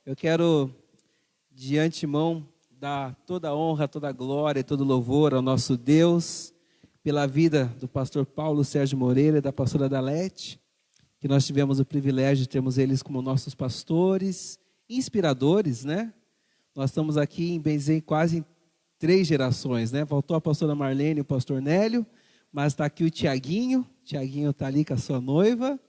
Eu quero, de antemão, dar toda a honra, toda a glória e todo o louvor ao nosso Deus, pela vida do pastor Paulo Sérgio Moreira e da pastora Dalete, que nós tivemos o privilégio de termos eles como nossos pastores, inspiradores, né? Nós estamos aqui em Benzém quase em 3 gerações, né? Faltou a pastora Marlene e o pastor Nélio, mas está aqui o Tiaguinho está ali com a sua noiva,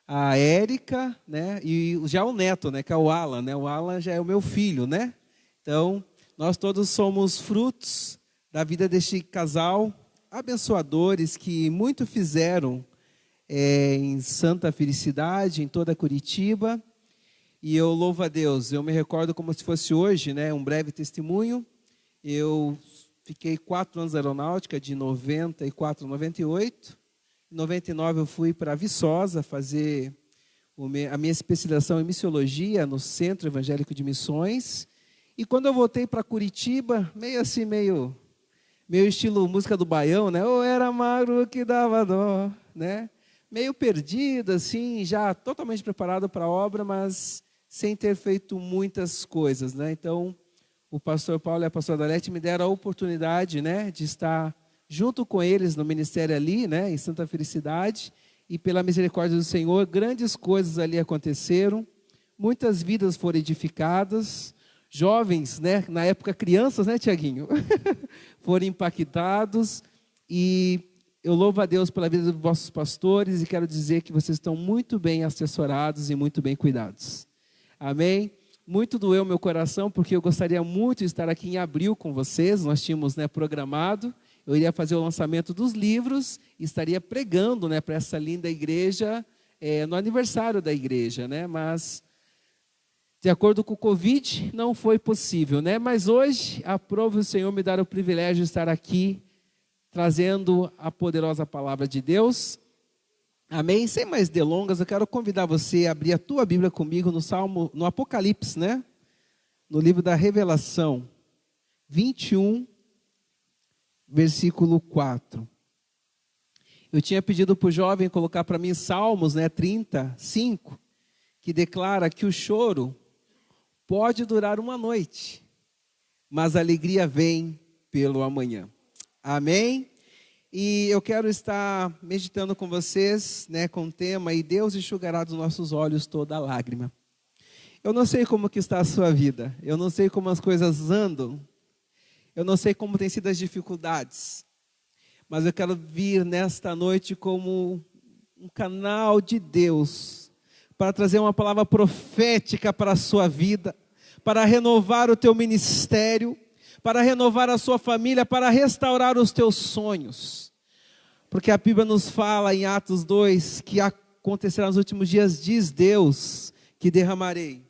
a Érica, né? E já o neto, né? Que é o Alan, né? O Alan já é o meu filho, né? Então, nós todos somos frutos da vida deste casal, abençoadores que muito fizeram em Santa Felicidade, em toda Curitiba. E eu louvo a Deus, eu me recordo como se fosse hoje, né? Um breve testemunho. Eu fiquei 4 anos na aeronáutica, de 94 a 98. Em 99 eu fui para Viçosa fazer a minha especialização em missiologia no Centro Evangélico de Missões. E quando eu voltei para Curitiba, meio assim, meio estilo música do Baião, né? Ou era magro que dava dó, né? Meio perdido, assim, já totalmente preparado para a obra, mas sem ter feito muitas coisas, né? Então, o pastor Paulo e a pastora Dalete me deram a oportunidade, né, de estar junto com eles no ministério ali, né, em Santa Felicidade, e pela misericórdia do Senhor, grandes coisas ali aconteceram, muitas vidas foram edificadas, jovens, né, na época crianças, né, Tiaguinho, foram impactados, e eu louvo a Deus pela vida dos vossos pastores, e quero dizer que vocês estão muito bem assessorados e muito bem cuidados. Amém? Muito doeu meu coração, porque eu gostaria muito de estar aqui em abril com vocês, nós tínhamos, né, programado, eu iria fazer o lançamento dos livros, e estaria pregando, né, para essa linda igreja, no aniversário da igreja, né, mas, de acordo com o Covid, não foi possível, né, mas hoje, aprove o Senhor me dar o privilégio de estar aqui, trazendo a poderosa palavra de Deus. Amém? Sem mais delongas, eu quero convidar você a abrir a tua Bíblia comigo no Apocalipse, né? No livro da Revelação, 21, versículo 4. Eu tinha pedido para o jovem colocar para mim Salmos, né, 35, que declara que o choro pode durar uma noite, mas a alegria vem pelo amanhã. Amém? E eu quero estar meditando com vocês, né, com o tema, e Deus enxugará dos nossos olhos toda lágrima. Eu não sei como que está a sua vida, eu não sei como as coisas andam, eu não sei como têm sido as dificuldades, mas eu quero vir nesta noite como um canal de Deus, para trazer uma palavra profética para a sua vida, para renovar o teu ministério, para renovar a sua família, para restaurar os teus sonhos. Porque a Bíblia nos fala em Atos 2, que acontecerá nos últimos dias, diz Deus, que derramarei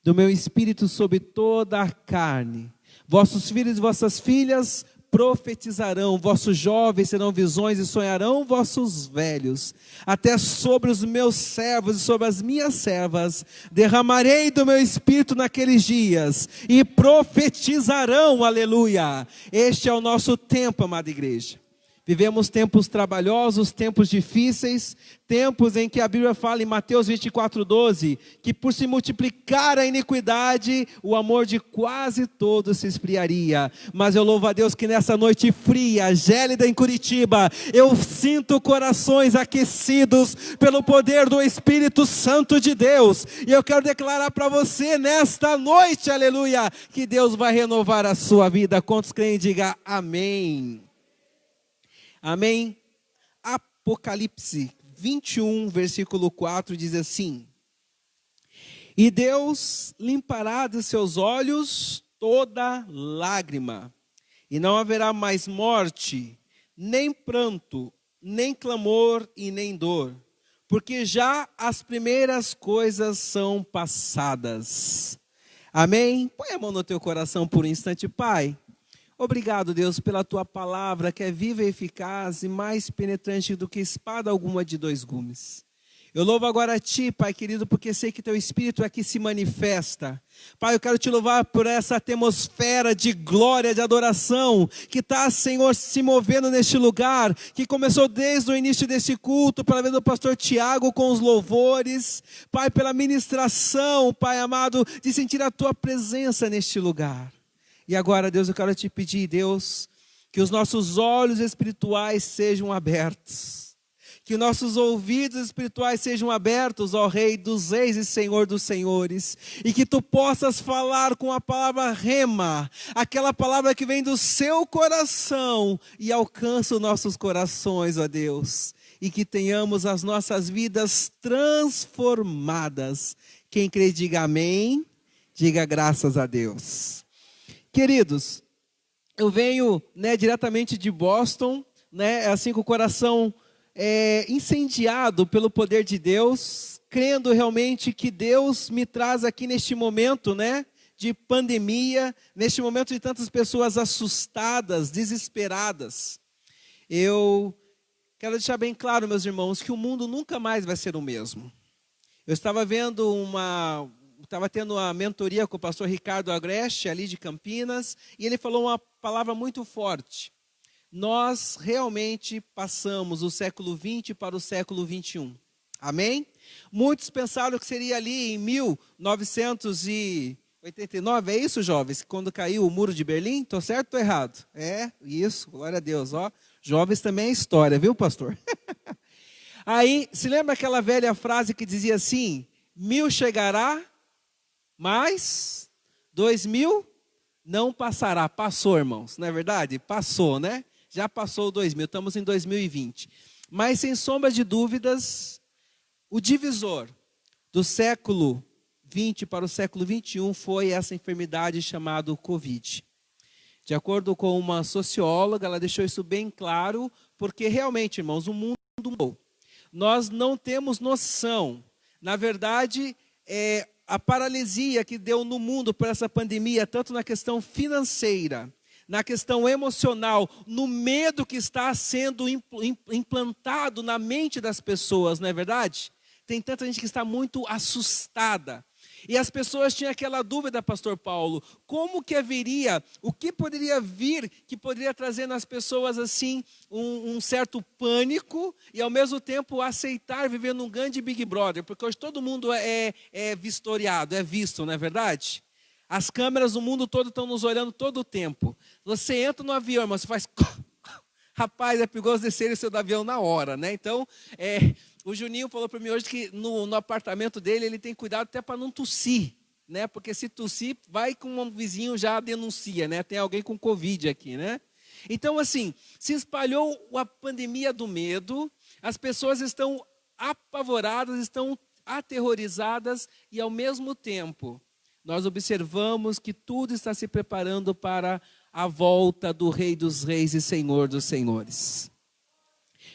do meu espírito sobre toda a carne. Vossos filhos e vossas filhas profetizarão, vossos jovens terão visões e sonharão vossos velhos. Até sobre os meus servos e sobre as minhas servas derramarei do meu espírito naqueles dias e profetizarão, aleluia. Este é o nosso tempo, amada igreja. Vivemos tempos trabalhosos, tempos difíceis, tempos em que a Bíblia fala em Mateus 24:12, que por se multiplicar a iniquidade, o amor de quase todos se esfriaria. Mas eu louvo a Deus que nessa noite fria, gélida em Curitiba, eu sinto corações aquecidos pelo poder do Espírito Santo de Deus. E eu quero declarar para você nesta noite, aleluia, que Deus vai renovar a sua vida. Quantos creem, diga amém. Amém? Apocalipse 21, versículo 4 diz assim: E Deus limpará de seus olhos toda lágrima, e não haverá mais morte, nem pranto, nem clamor e nem dor, porque já as primeiras coisas são passadas. Amém? Põe a mão no teu coração por um instante, Pai. Obrigado, Deus, pela tua palavra que é viva e eficaz e mais penetrante do que espada alguma de 2 gumes. Eu louvo agora a Ti, Pai querido, porque sei que Teu Espírito aqui se manifesta. Pai, eu quero Te louvar por essa atmosfera de glória, de adoração, que está, Senhor, se movendo neste lugar, que começou desde o início desse culto, pela vez do pastor Tiago com os louvores. Pai, pela ministração, Pai amado, de sentir a Tua presença neste lugar. E agora, Deus, eu quero Te pedir, Deus, que os nossos olhos espirituais sejam abertos. Que nossos ouvidos espirituais sejam abertos, ó Rei dos Reis e Senhor dos Senhores. E que Tu possas falar com a palavra rema, aquela palavra que vem do Seu coração e alcança os nossos corações, ó Deus. E que tenhamos as nossas vidas transformadas. Quem crê, diga amém, diga graças a Deus. Queridos, eu venho diretamente de Boston, assim com o coração incendiado pelo poder de Deus, crendo realmente que Deus me traz aqui neste momento, de pandemia, neste momento de tantas pessoas assustadas, desesperadas. Eu quero deixar bem claro, meus irmãos, que o mundo nunca mais vai ser o mesmo. Eu estava tendo uma mentoria com o pastor Ricardo Agreste, ali de Campinas, e ele falou uma palavra muito forte. Nós realmente passamos o século XX para o século XXI. Amém? Muitos pensaram que seria ali em 1989, é isso, jovens? Quando caiu o muro de Berlim? Estou certo ou estou errado? É, isso, glória a Deus. Ó, jovens também é história, viu, pastor? Aí, se lembra aquela velha frase que dizia assim, 1000 chegará, mas 2000 não passará. Passou, irmãos, não é verdade? Passou, né? Já passou o 2000, estamos em 2020. Mas, sem sombra de dúvidas, o divisor do século XX para o século XXI foi essa enfermidade chamada Covid. De acordo com uma socióloga, ela deixou isso bem claro, porque realmente, irmãos, o mundo mudou. Nós não temos noção. Na verdade, a paralisia que deu no mundo por essa pandemia, tanto na questão financeira, na questão emocional, no medo que está sendo implantado na mente das pessoas, não é verdade? Tem tanta gente que está muito assustada. E as pessoas tinham aquela dúvida, pastor Paulo, como que haveria, o que poderia vir, que poderia trazer nas pessoas assim, um certo pânico, e ao mesmo tempo aceitar viver num grande Big Brother, porque hoje todo mundo é vistoriado, é visto, não é verdade? As câmeras do mundo todo estão nos olhando todo o tempo. Você entra no avião, mas você faz... Rapaz, é perigoso descer o seu do avião na hora, né? Então, o Juninho falou para mim hoje que no apartamento dele, ele tem cuidado até para não tossir, né? Porque se tossir, vai com um vizinho já denuncia, né? Tem alguém com Covid aqui, né? Então, assim, se espalhou a pandemia do medo, as pessoas estão apavoradas, estão aterrorizadas e, ao mesmo tempo, nós observamos que tudo está se preparando para a volta do Rei dos Reis e Senhor dos Senhores.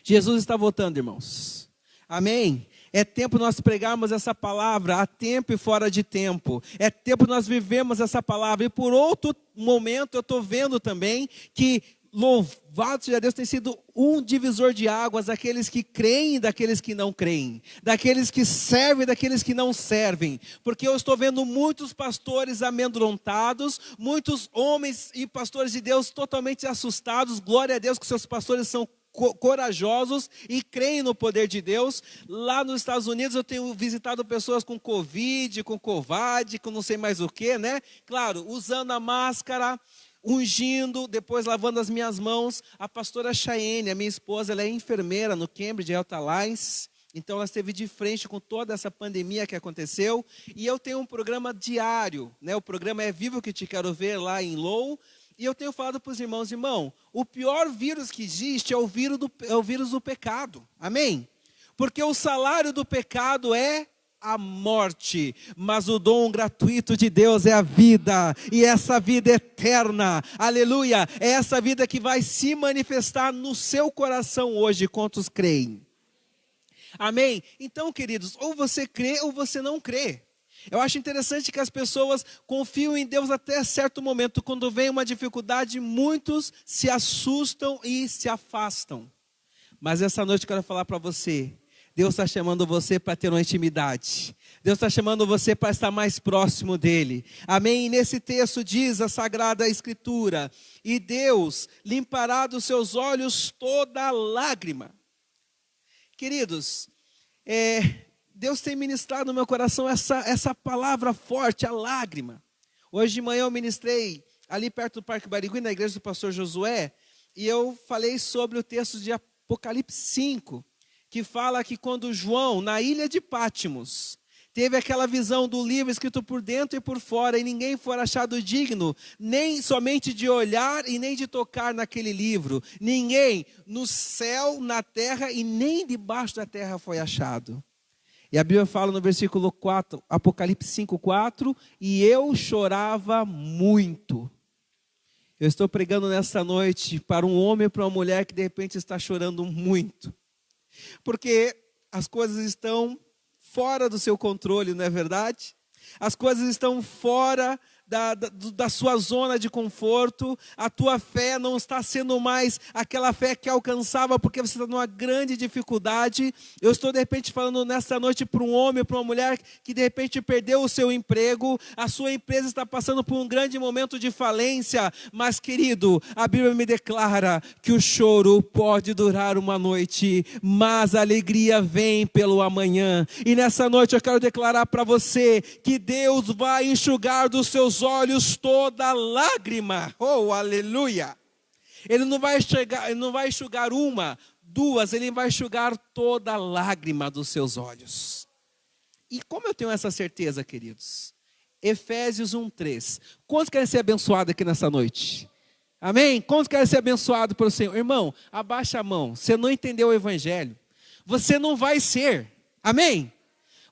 Jesus está voltando, irmãos. Amém? É tempo nós pregarmos essa palavra a tempo e fora de tempo. É tempo nós vivemos essa palavra. E por outro momento eu estou vendo também que louvado seja Deus, tem sido um divisor de águas daqueles que creem e daqueles que não creem, daqueles que servem e daqueles que não servem, porque eu estou vendo muitos pastores amedrontados, muitos homens e pastores de Deus totalmente assustados. Glória a Deus que seus pastores são corajosos e creem no poder de Deus. Lá nos Estados Unidos eu tenho visitado pessoas com Covid, com Covad, com não sei mais o que, né? Claro, usando a máscara, ungindo, depois lavando as minhas mãos. A pastora Chayenne, a minha esposa, ela é enfermeira no Cambridge Health Alliance, então ela esteve de frente com toda essa pandemia que aconteceu, e eu tenho um programa diário, né? O programa é Vivo que Te Quero Ver, lá em Low, e eu tenho falado para os irmãos, o pior vírus que existe é o vírus do pecado, amém? Porque o salário do pecado é a morte, mas o dom gratuito de Deus é a vida, e essa vida eterna, aleluia, é essa vida que vai se manifestar no seu coração hoje, quantos creem? Amém? Então, queridos, ou você crê ou você não crê. Eu acho interessante que as pessoas confiam em Deus até certo momento. Quando vem uma dificuldade, muitos se assustam e se afastam. Mas essa noite eu quero falar para você, Deus está chamando você para ter uma intimidade. Deus está chamando você para estar mais próximo dEle. Amém? E nesse texto diz a Sagrada Escritura: e Deus limpará dos seus olhos toda lágrima. Queridos, Deus tem ministrado no meu coração essa palavra forte, a lágrima. Hoje de manhã eu ministrei ali perto do Parque Barigui, na igreja do pastor Josué, e eu falei sobre o texto de Apocalipse 5, que fala que quando João, na ilha de Pátimos, teve aquela visão do livro escrito por dentro e por fora, e ninguém for achado digno, nem somente de olhar e nem de tocar naquele livro. Ninguém no céu, na terra e nem debaixo da terra foi achado. E a Bíblia fala no versículo 4, Apocalipse 5, 4, e eu chorava muito. Eu estou pregando nesta noite para um homem e para uma mulher que de repente está chorando muito. Porque as coisas estão fora do seu controle, não é verdade? As coisas estão fora da sua zona de conforto. A tua fé não está sendo mais aquela fé que alcançava, porque você está numa grande dificuldade. Eu estou de repente falando nesta noite para um homem, para uma mulher que de repente perdeu o seu emprego. A sua empresa está passando por um grande momento de falência. Mas querido, a Bíblia me declara que o choro pode durar uma noite, mas a alegria vem pelo amanhã. E nessa noite eu quero declarar para você que Deus vai enxugar dos seus olhos toda lágrima. Oh, aleluia! Ele não vai enxugar uma, duas, ele vai enxugar toda lágrima dos seus olhos. E como eu tenho essa certeza, queridos? Efésios 1:3. Quantos querem ser abençoados aqui nessa noite? Amém? Quantos querem ser abençoados pelo Senhor? Irmão, abaixa a mão. Você não entendeu o Evangelho. Você não vai ser. Amém?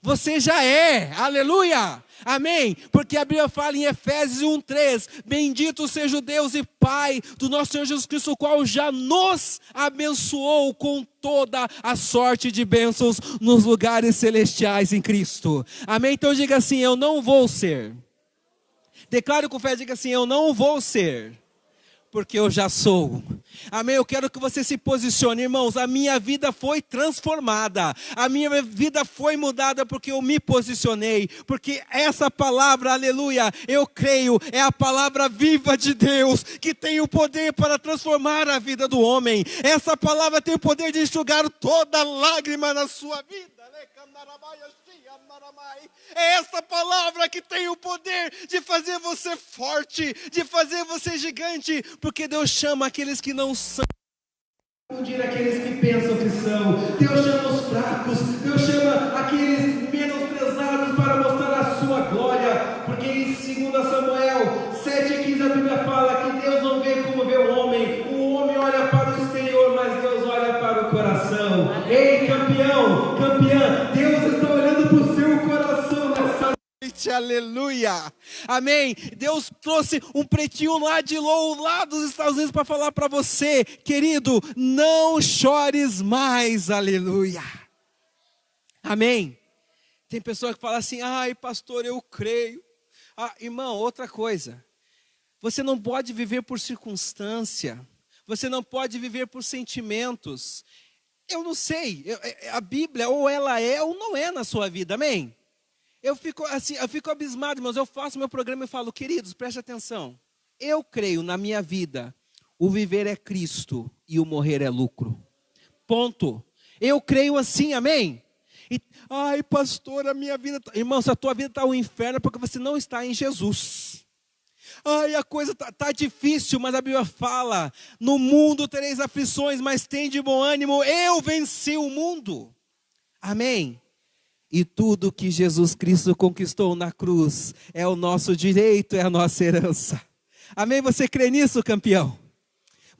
Você já é, aleluia, amém, porque a Bíblia fala em Efésios 1:3, bendito seja o Deus e Pai do nosso Senhor Jesus Cristo, o qual já nos abençoou com toda a sorte de bênçãos nos lugares celestiais em Cristo, amém. Então diga assim: eu não vou ser. Declare com fé, diga assim: eu não vou ser, porque eu já sou. Amém? Eu quero que você se posicione, irmãos. A minha vida foi transformada. A minha vida foi mudada porque eu me posicionei. Porque essa palavra, aleluia, eu creio, é a palavra viva de Deus, que tem o poder para transformar a vida do homem. Essa palavra tem o poder de enxugar toda lágrima na sua vida. É essa palavra que tem o poder de fazer você forte, de fazer você gigante, porque Deus chama aqueles que não são, confundir aqueles que pensam que são. Deus chama os fracos, Deus chama aqueles menosprezados para mostrar a sua glória, porque em 2 Samuel 7,15 a Bíblia fala que Deus não vê como vê o homem olha para o exterior, mas Deus olha para o coração. Ei, campeão, campeã, Deus está olhando para o seu coração nessa noite, aleluia, amém. Deus trouxe um pretinho lá de Lowell, lá dos Estados Unidos, para falar para você, querido, não chores mais, aleluia, amém. Tem pessoa que fala assim: ai pastor, eu creio. Irmão, outra coisa, você não pode viver por circunstância, você não pode viver por sentimentos. Eu não sei, a Bíblia ou ela é ou não é na sua vida, amém? Eu fico abismado, irmãos. Eu faço meu programa e falo: queridos, preste atenção. Eu creio na minha vida, o viver é Cristo e o morrer é lucro. Ponto. Eu creio assim, amém? Ai pastor, a minha vida... Irmão, se a tua vida está um inferno é porque você não está em Jesus. Ai, a coisa está difícil, mas a Bíblia fala: no mundo tereis aflições, mas tende bom ânimo, eu venci o mundo. Amém? E tudo que Jesus Cristo conquistou na cruz é o nosso direito, é a nossa herança. Amém? Você crê nisso, campeão?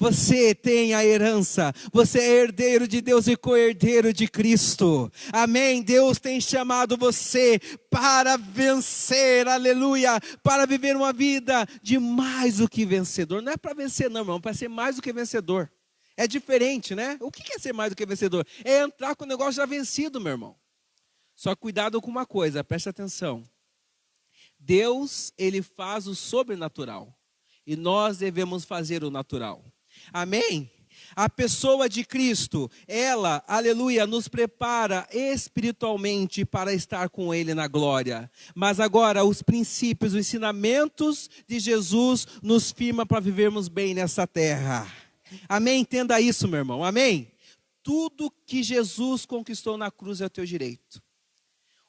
Você tem a herança, você é herdeiro de Deus e co-herdeiro de Cristo. Amém? Deus tem chamado você para vencer, aleluia, para viver uma vida de mais do que vencedor. Não é para vencer não, irmão, para ser mais do que vencedor. É diferente, né? O que é ser mais do que vencedor? É entrar com o negócio já vencido, meu irmão. Só cuidado com uma coisa, preste atenção. Deus, ele faz o sobrenatural. E nós devemos fazer o natural. Amém? A pessoa de Cristo, ela, aleluia, nos prepara espiritualmente para estar com Ele na glória. Mas agora, os princípios, os ensinamentos de Jesus nos firma para vivermos bem nessa terra. Amém? Entenda isso, meu irmão. Amém? Tudo que Jesus conquistou na cruz é o teu direito.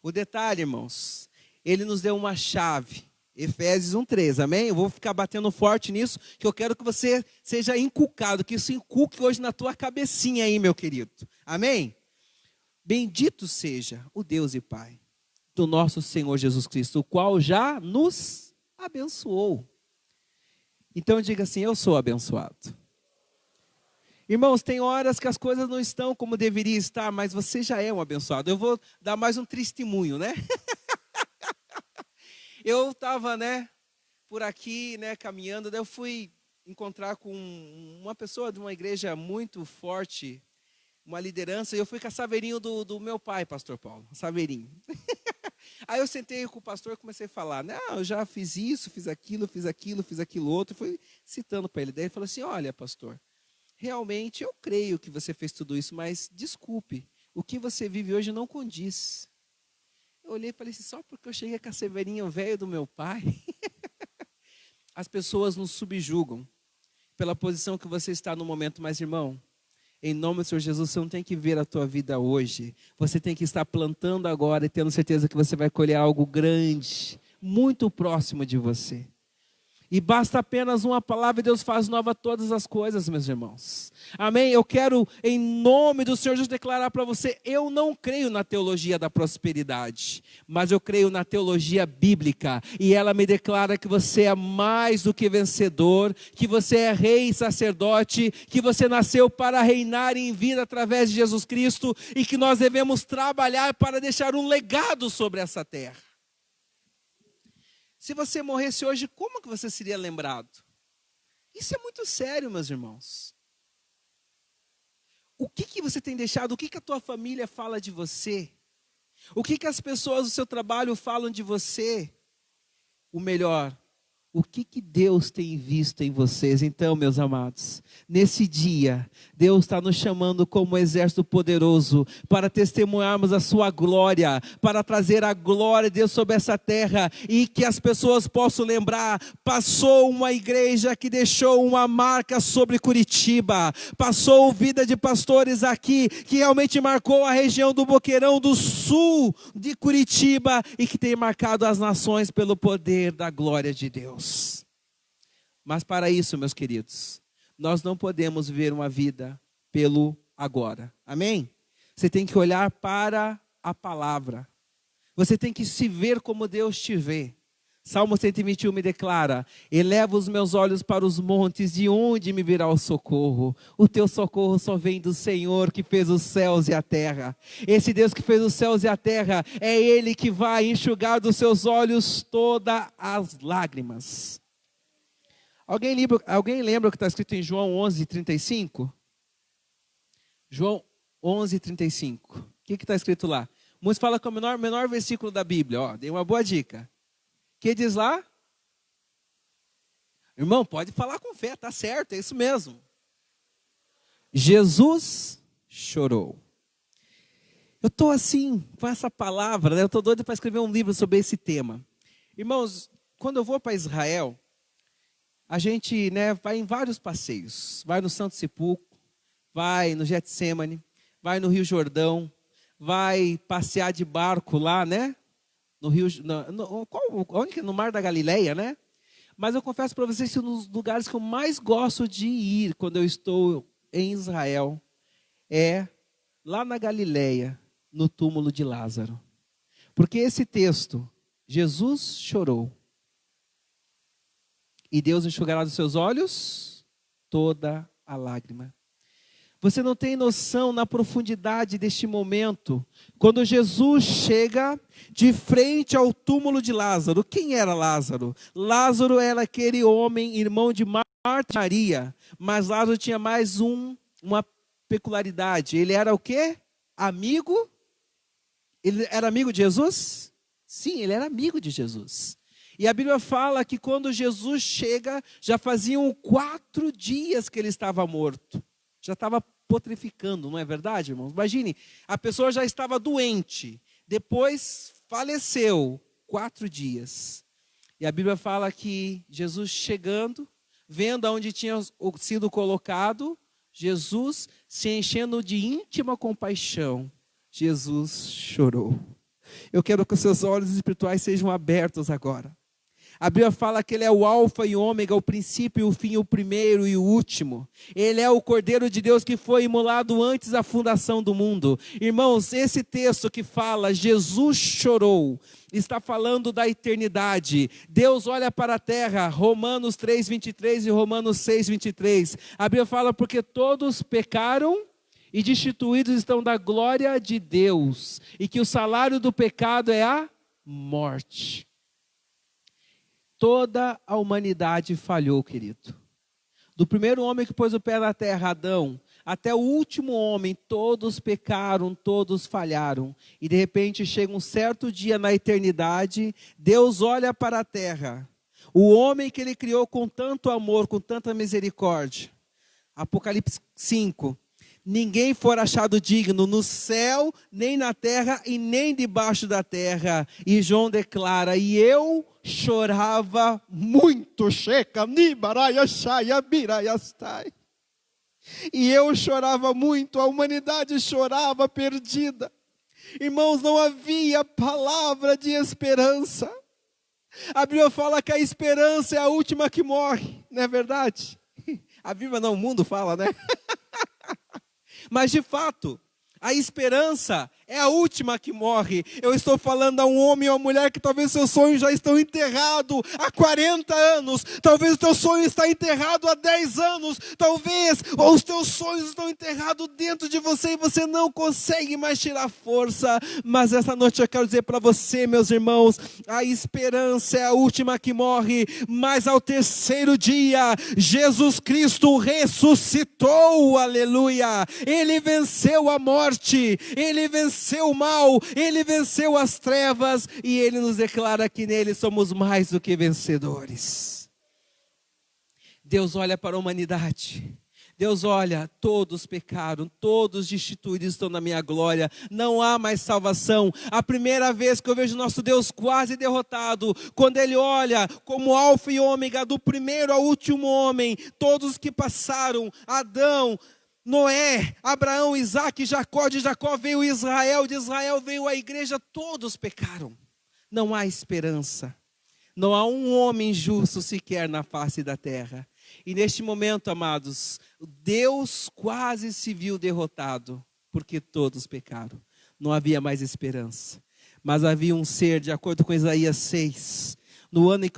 O detalhe, irmãos, Ele nos deu uma chave. Efésios 1:3, amém? Eu vou ficar batendo forte nisso, que eu quero que você seja inculcado, que isso inculque hoje na tua cabecinha aí, meu querido. Amém? Bendito seja o Deus e Pai do nosso Senhor Jesus Cristo, o qual já nos abençoou. Então diga assim, eu sou abençoado. Irmãos, tem horas que as coisas não estão como deveria estar, mas você já é um abençoado. Eu vou dar mais um testemunho, né? Eu estava, por aqui, caminhando, daí eu fui encontrar com uma pessoa de uma igreja muito forte, uma liderança, e eu fui com a saveirinho do meu pai, pastor Paulo, saveirinho. Aí eu sentei com o pastor e comecei a falar, eu já fiz isso, fiz aquilo outro, fui citando para ele. Daí ele falou assim, olha, pastor, realmente eu creio que você fez tudo isso, mas desculpe, o que você vive hoje não condiz. Eu olhei e falei assim, só porque eu cheguei com a saveirinha velho do meu pai? As pessoas nos subjugam pela posição que você está no momento, mas irmão, em nome do Senhor Jesus, você não tem que ver a tua vida hoje, você tem que estar plantando agora e tendo certeza que você vai colher algo grande, muito próximo de você. E basta apenas uma palavra e Deus faz nova todas as coisas, meus irmãos. Amém? Eu quero, em nome do Senhor Jesus, declarar para você, eu não creio na teologia da prosperidade, mas eu creio na teologia bíblica. E ela me declara que você é mais do que vencedor, que você é rei e sacerdote, que você nasceu para reinar em vida através de Jesus Cristo e que nós devemos trabalhar para deixar um legado sobre essa terra. Se você morresse hoje, como que você seria lembrado? Isso é muito sério, meus irmãos. O que você tem deixado? O que a tua família fala de você? O que as pessoas do seu trabalho falam de você? O melhor, o que Deus tem visto em vocês? Então, meus amados, nesse dia, Deus está nos chamando como um exército poderoso para testemunharmos a sua glória, para trazer a glória de Deus sobre essa terra e que as pessoas possam lembrar, passou uma igreja que deixou uma marca sobre Curitiba, passou vida de pastores aqui que realmente marcou a região do Boqueirão do sul de Curitiba e que tem marcado as nações pelo poder da glória de Deus. Mas para isso, meus queridos, nós não podemos viver uma vida pelo agora. Amém? Você tem que olhar para a palavra. Você tem que se ver como Deus te vê. Salmo 121 me declara, eleva os meus olhos para os montes, de onde me virá o socorro? O teu socorro só vem do Senhor que fez os céus e a terra. Esse Deus que fez os céus e a terra, é Ele que vai enxugar dos seus olhos todas as lágrimas. Alguém lembra o que está escrito em João 11:35? João 11:35. O que está escrito lá? Muitos falam que é o menor versículo da Bíblia. Dei uma boa dica. O que diz lá? Irmão, pode falar com fé, tá certo, é isso mesmo. Jesus chorou. Eu estou assim, com essa palavra, eu estou doido para escrever um livro sobre esse tema. Irmãos, quando eu vou para Israel, a gente vai em vários passeios. Vai no Santo Sepulcro, vai no Getsemane, vai no Rio Jordão, vai passear de barco lá, no Rio, onde? No Mar da Galileia, Mas eu confesso para vocês que um dos lugares que eu mais gosto de ir quando eu estou em Israel é lá na Galileia, no túmulo de Lázaro. Porque esse texto, Jesus chorou. E Deus enxugará dos seus olhos toda a lágrima. Você não tem noção na profundidade deste momento, quando Jesus chega de frente ao túmulo de Lázaro. Quem era Lázaro? Lázaro era aquele homem, irmão de Marta e Maria, mas Lázaro tinha mais uma peculiaridade. Ele era o quê? Amigo? Ele era amigo de Jesus? Sim, ele era amigo de Jesus. E a Bíblia fala que quando Jesus chega, já faziam 4 dias que ele estava morto. Já estava putrificando, não é verdade, irmãos? Imagine, a pessoa já estava doente, depois faleceu 4 dias. E a Bíblia fala que Jesus chegando, vendo aonde tinha sido colocado, Jesus se enchendo de íntima compaixão, Jesus chorou. Eu quero que os seus olhos espirituais sejam abertos agora. A Bíblia fala que Ele é o alfa e o ômega, o princípio e o fim, o primeiro e o último. Ele é o Cordeiro de Deus que foi imolado antes da fundação do mundo. Irmãos, esse texto que fala, Jesus chorou, está falando da eternidade. Deus olha para a terra, Romanos 3:23 e Romanos 6:23. A Bíblia fala porque todos pecaram e destituídos estão da glória de Deus, e que o salário do pecado é a morte. Toda a humanidade falhou, querido. Do primeiro homem que pôs o pé na terra, Adão, até o último homem, todos pecaram, todos falharam. E de repente chega um certo dia na eternidade, Deus olha para a terra, o homem que Ele criou com tanto amor, com tanta misericórdia. Apocalipse 5. Ninguém for achado digno no céu, nem na terra e nem debaixo da terra. E João declara, e eu chorava muito. E eu chorava muito, a humanidade chorava perdida. Irmãos, não havia palavra de esperança. A Bíblia fala que a esperança é a última que morre, não é verdade? A Bíblia não, o mundo fala, né? Mas de fato, a esperança é a última que morre. Eu estou falando a um homem ou a mulher que talvez seus sonhos já estão enterrados há 40 anos. Talvez o teu sonho está enterrado há 10 anos. Talvez os teus sonhos estão enterrados dentro de você e você não consegue mais tirar força. Mas essa noite eu quero dizer para você, meus irmãos, a esperança é a última que morre. Mas ao terceiro dia, Jesus Cristo ressuscitou, aleluia. Ele venceu a morte, Ele venceu o mal, Ele venceu as trevas e Ele nos declara que nele somos mais do que vencedores. Deus olha para a humanidade, Deus olha, todos pecaram, todos destituídos estão na minha glória, não há mais salvação. A primeira vez que eu vejo nosso Deus quase derrotado, quando Ele olha como alfa e ômega, do primeiro ao último homem, todos que passaram, Adão, Noé, Abraão, Isaac, Jacó, de Jacó veio Israel, de Israel veio a igreja, todos pecaram. Não há esperança. Não há um homem justo sequer na face da terra. E neste momento, amados, Deus quase se viu derrotado, porque todos pecaram. Não havia mais esperança. Mas havia um ser, de acordo com Isaías 6, no ano em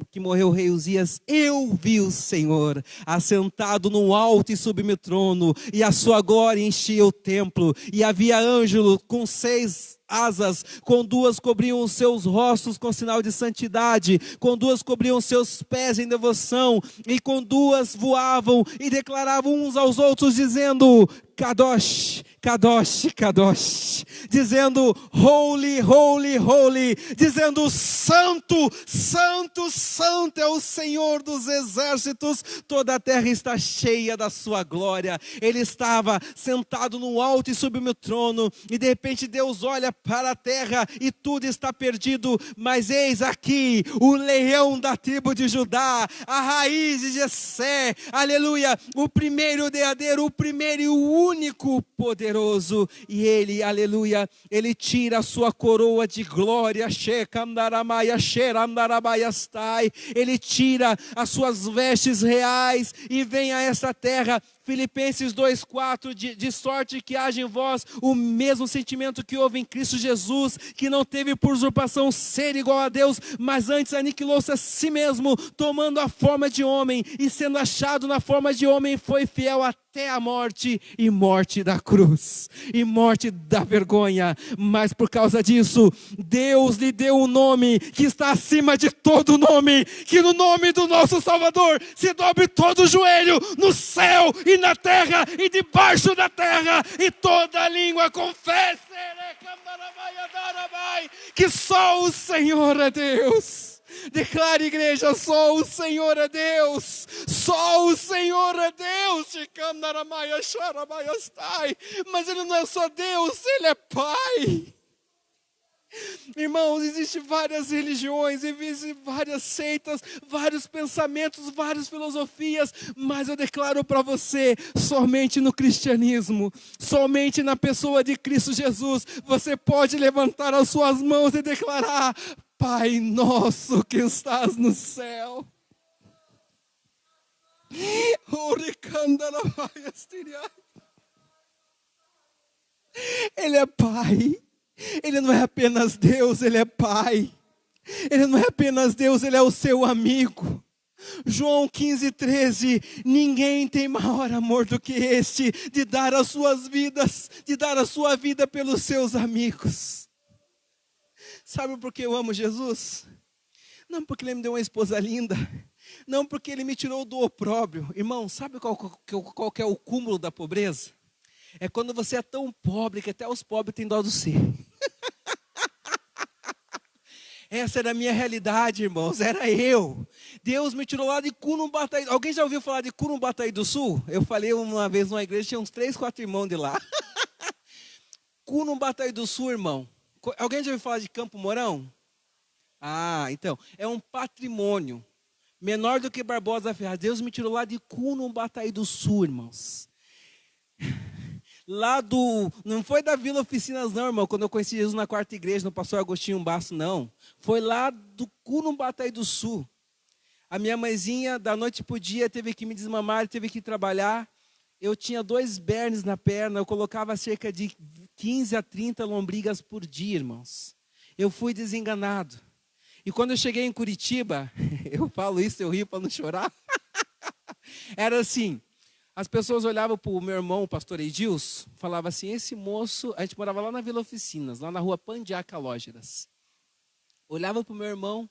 que morreu o rei Uzias, eu vi o Senhor assentado no alto e sublime trono, e a sua glória enchia o templo, e havia anjo com 6 asas, com 2 cobriam os seus rostos com sinal de santidade, com 2 cobriam os seus pés em devoção, e com 2 voavam e declaravam uns aos outros, dizendo, Kadosh, Kadosh, Kadosh, dizendo, Holy, Holy, Holy, dizendo, Santo, Santo, Santo é o Senhor dos exércitos, toda a terra está cheia da sua glória. Ele estava sentado no alto e sublime trono, e de repente Deus olha para a terra e tudo está perdido, mas eis aqui o leão da tribo de Judá, a raiz de Jessé, aleluia, o primeiro derradeiro, o primeiro e o único poderoso, e ele, aleluia, ele tira a sua coroa de glória, ele tira as suas vestes reais e vem a essa terra. Filipenses 2,4, de sorte que haja em vós o mesmo sentimento que houve em Cristo Jesus, que não teve por usurpação ser igual a Deus, mas antes aniquilou-se a si mesmo, tomando a forma de homem, e sendo achado na forma de homem, foi fiel até a morte, e morte da cruz, e morte da vergonha. Mas por causa disso, Deus lhe deu um nome que está acima de todo nome, que no nome do nosso Salvador se dobre todo o joelho, no céu e na terra e debaixo da terra, e toda língua confesse que só o Senhor é Deus. Declare, igreja, só o Senhor é Deus. Só o Senhor é Deus. Mas Ele não é só Deus, Ele é Pai. Irmãos, existem várias religiões, existem várias seitas, vários pensamentos, várias filosofias, mas eu declaro para você, somente no cristianismo, somente na pessoa de Cristo Jesus, você pode levantar as suas mãos e declarar: Pai nosso que estás no céu. Ele é Pai. Ele não é apenas Deus, Ele é Pai. Ele não é apenas Deus, Ele é o seu amigo. João 15:13, ninguém tem maior amor do que este, de dar as suas vidas, de dar a sua vida pelos seus amigos. Sabe por que eu amo Jesus? Não porque Ele me deu uma esposa linda, não porque Ele me tirou do opróbrio. Irmão, sabe qual que é o cúmulo da pobreza? É quando você é tão pobre que até os pobres têm dó de você. Essa era a minha realidade, irmãos, era eu. Deus me tirou lá de Curumbataí. Alguém já ouviu falar de Curumbataí do Sul? Eu falei uma vez numa igreja, tinha uns 3, 4 irmãos de lá. Curumbataí do Sul, irmão. Alguém já ouviu falar de Campo Mourão? Ah, então, é um patrimônio menor do que Barbosa Ferraz. Deus me tirou lá de Curumbataí do Sul, irmãos. Não foi da Vila Oficinas não, irmão, quando eu conheci Jesus na quarta igreja, no pastor Agostinho Basso, não. Foi lá do Curumbataí do Sul. A minha mãezinha, da noite para o dia, teve que me desmamar, teve que trabalhar. Eu tinha 2 bernes na perna, eu colocava cerca de 15 a 30 lombrigas por dia, irmãos. Eu fui desenganado. E quando eu cheguei em Curitiba, eu falo isso, eu rio para não chorar. Era assim. As pessoas olhavam para o meu irmão, o pastor Edilson, falavam assim, esse moço, a gente morava lá na Vila Oficinas, lá na rua Pandiaca Lógeras. Olhava para o meu irmão,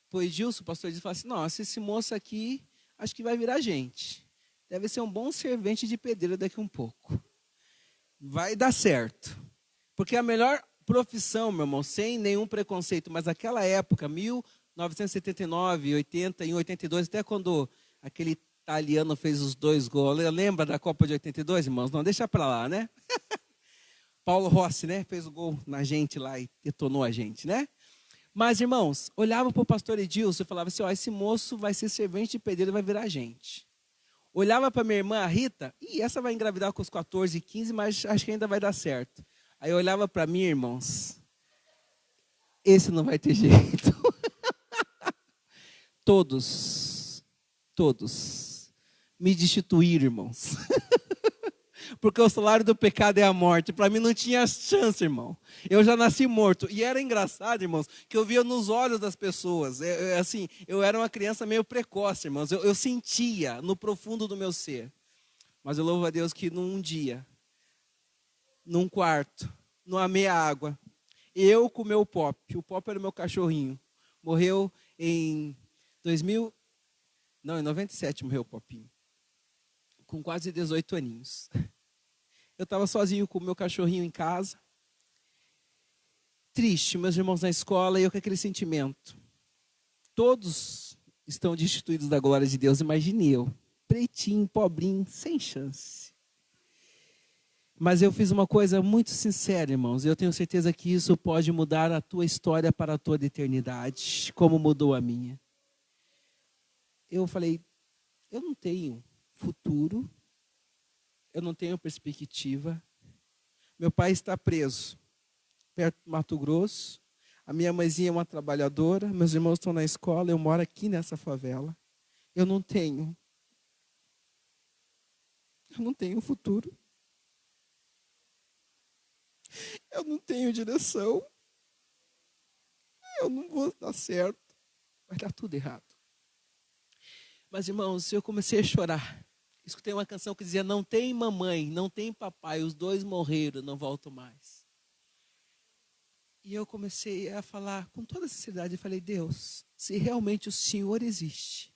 para o Edilson, o pastor Edilson, falava assim, nossa, esse moço aqui, acho que vai virar gente. Deve ser um bom servente de pedreiro daqui um pouco. Vai dar certo. Porque a melhor profissão, meu irmão, sem nenhum preconceito, mas naquela época, 1979, 80, em 82, até quando aquele italiano fez os 2 gols. Lembra da Copa de 82, irmãos? Não, deixa para lá, né? Paulo Rossi, né? Fez o gol na gente lá e detonou a gente, né? Mas, irmãos, olhava para o pastor Edilson e falava assim, ó, esse moço vai ser servente de pedreiro e vai virar gente. Olhava para minha irmã, a Rita, e essa vai engravidar com os 14, 15, mas acho que ainda vai dar certo. Aí eu olhava para mim, irmãos, esse não vai ter jeito. Todos me destituíram, irmãos. Porque o salário do pecado é a morte. Para mim não tinha chance, irmão. Eu já nasci morto. E era engraçado, irmãos, que eu via nos olhos das pessoas. Assim, eu era uma criança meio precoce, irmãos. Eu sentia no profundo do meu ser. Mas eu louvo a Deus que num dia, num quarto, numa meia água, eu com o meu Pop. O Pop era o meu cachorrinho. Morreu em 97 morreu o Popinho. Com quase 18 aninhos. Eu estava sozinho com o meu cachorrinho em casa. Triste, meus irmãos na escola, e eu com aquele sentimento. Todos estão destituídos da glória de Deus, imagine eu. Pretinho, pobrinho, sem chance. Mas eu fiz uma coisa muito sincera, irmãos. E eu tenho certeza que isso pode mudar a tua história para toda a eternidade, como mudou a minha. Eu falei, eu não tenho futuro, eu não tenho perspectiva. Meu pai está preso, perto do Mato Grosso. A minha mãezinha é uma trabalhadora, meus irmãos estão na escola, eu moro aqui nessa favela. Eu não tenho futuro. Eu não tenho direção. Eu não vou dar certo. Vai dar tudo errado. Mas, irmãos, eu comecei a chorar. Escutei uma canção que dizia, não tem mamãe, não tem papai, os 2 morreram, não volto mais. E eu comecei a falar com toda sinceridade, eu falei, Deus, se realmente o Senhor existe,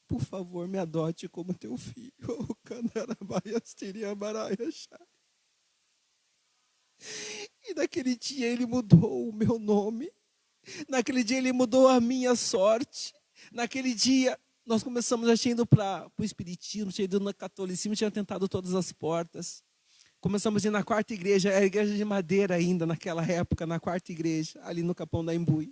por favor, me adote como teu filho. E naquele dia ele mudou o meu nome. Naquele dia ele mudou a minha sorte. Naquele dia nós começamos, já tinha ido para o espiritismo, tinha ido no catolicismo, tinha tentado todas as portas. Começamos a ir na quarta igreja, era a igreja de madeira ainda naquela época, na quarta igreja, ali no Capão da Embuí.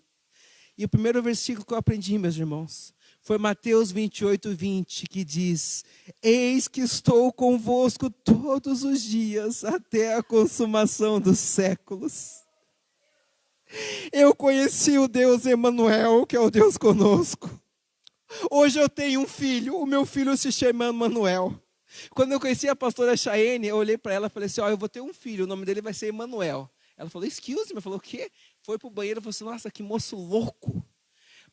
E o primeiro versículo que eu aprendi, meus irmãos, foi Mateus 28:20, que diz: eis que estou convosco todos os dias, até a consumação dos séculos. Eu conheci o Deus Emanuel, que é o Deus conosco. Hoje eu tenho um filho, o meu filho se chama Emanuel. Quando eu conheci a pastora Chayene, eu olhei para ela e falei assim, eu vou ter um filho, o nome dele vai ser Emanuel. Ela falou, excuse me, falou, o quê? Foi para o banheiro e falou assim, nossa, que moço louco.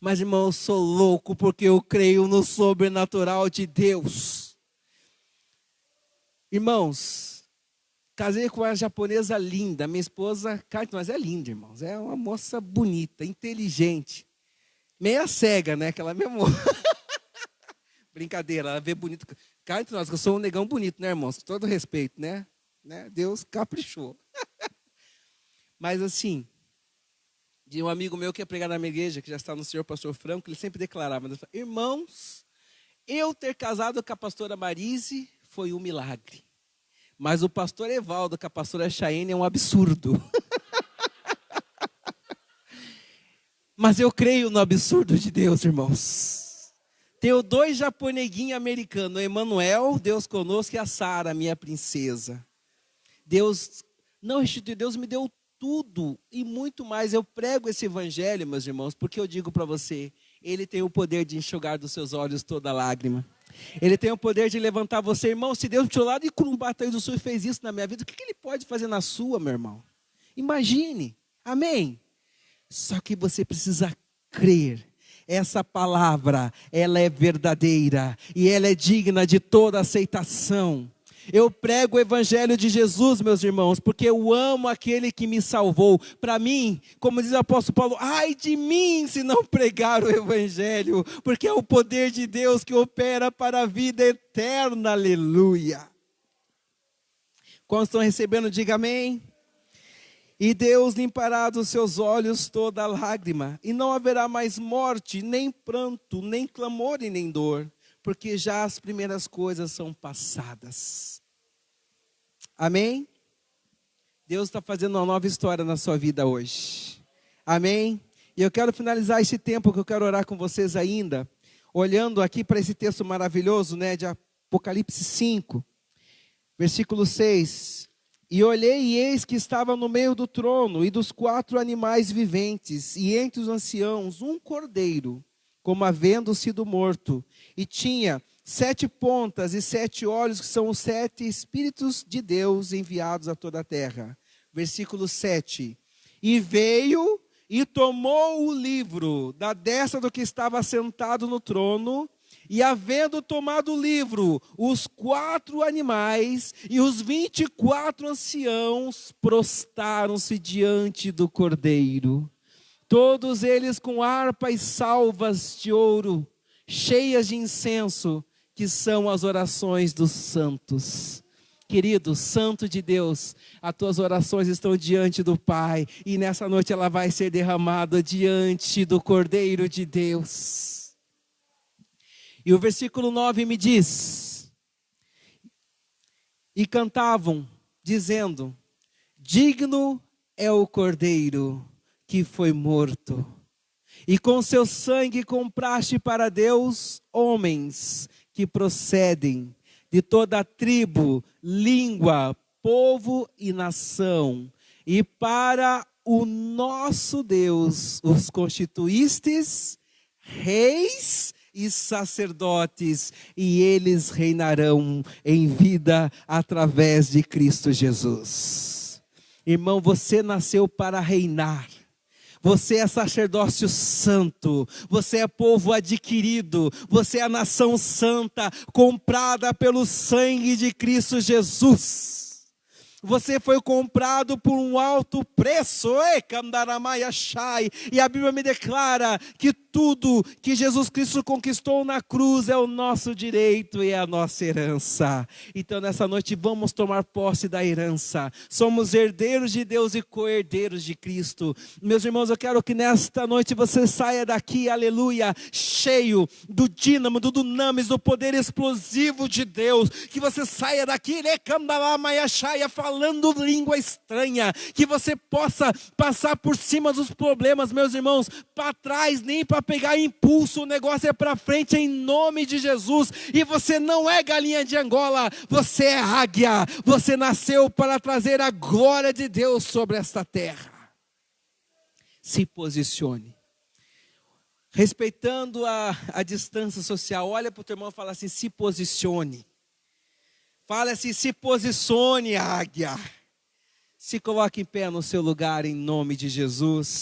Mas, irmão, eu sou louco porque eu creio no sobrenatural de Deus. Irmãos, casei com uma japonesa linda, minha esposa, mas é linda, irmãos, é uma moça bonita, inteligente, meia cega, né, aquela mesmo... Brincadeira, ela vê bonito. Cá entre nós, que eu sou um negão bonito, né, irmãos? Com todo respeito, né? Deus caprichou. Mas assim, de um amigo meu que ia pregar na minha igreja, que já está no Senhor, pastor Franco, ele sempre declarava, irmãos, eu ter casado com a pastora Marise foi um milagre. Mas o pastor Evaldo com a pastora Chayene é um absurdo. Mas eu creio no absurdo de Deus, irmãos. Tenho 2 japoneguinhos americanos, o Emanuel, Deus conosco, e a Sara, minha princesa. Deus não restituiu, Deus me deu tudo e muito mais. Eu prego esse evangelho, meus irmãos, porque eu digo para você, ele tem o poder de enxugar dos seus olhos toda lágrima. Ele tem o poder de levantar você, irmão. Se Deus tirou lá de Curumbataí do Sul e fez isso na minha vida, o que ele pode fazer na sua, meu irmão? Imagine, amém? Só que você precisa crer. Essa palavra, ela é verdadeira e ela é digna de toda aceitação. Eu prego o evangelho de Jesus, meus irmãos, porque eu amo aquele que me salvou. Para mim, como diz o apóstolo Paulo, ai de mim se não pregar o evangelho, porque é o poder de Deus que opera para a vida eterna, aleluia. Quando estão recebendo, diga amém. E Deus limpará dos seus olhos toda lágrima, e não haverá mais morte, nem pranto, nem clamor e nem dor, porque já as primeiras coisas são passadas. Amém? Deus está fazendo uma nova história na sua vida hoje. Amém? E eu quero finalizar esse tempo que eu quero orar com vocês ainda, olhando aqui para esse texto maravilhoso, né, de Apocalipse 5, versículo 6. E olhei e eis que estava no meio do trono e dos 4 animais viventes, e entre os anciãos um cordeiro, como havendo sido morto, e tinha 7 pontas e 7 olhos, que são os 7 Espíritos de Deus enviados a toda a terra. Versículo 7. E veio e tomou o livro da destra do que estava sentado no trono, e havendo tomado o livro, os 4 animais e os 24 anciãos prostaram-se diante do Cordeiro. Todos eles com harpas e salvas de ouro, cheias de incenso, que são as orações dos santos. Querido, santo de Deus, as tuas orações estão diante do Pai, e nessa noite ela vai ser derramada diante do Cordeiro de Deus. E o versículo 9 me diz, e cantavam, dizendo, digno é o Cordeiro que foi morto, e com seu sangue compraste para Deus homens que procedem de toda a tribo, língua, povo e nação, e para o nosso Deus os constituístes reis e sacerdotes, e eles reinarão em vida através de Cristo Jesus. Irmão, você nasceu para reinar. Você é sacerdócio santo, você é povo adquirido, você é a nação santa, comprada pelo sangue de Cristo Jesus. Você foi comprado por um alto preço. E a Bíblia me declara que tudo que Jesus Cristo conquistou na cruz é o nosso direito e é a nossa herança. Então nessa noite vamos tomar posse da herança. Somos herdeiros de Deus e co-herdeiros de Cristo. Meus irmãos, eu quero que nesta noite você saia daqui, aleluia, cheio do dínamo, do dunamis, do poder explosivo de Deus. Que você saia daqui, falando língua estranha. Que você possa passar por cima dos problemas, meus irmãos, para trás, nem para pegar impulso, o negócio é para frente em nome de Jesus. E você não é galinha de Angola, você é águia. Você nasceu para trazer a glória de Deus sobre esta terra. Se posicione. Respeitando a distância social, olha para o teu irmão e fala assim, se posicione. Fala assim, se posicione, águia. Se coloque em pé no seu lugar em nome de Jesus.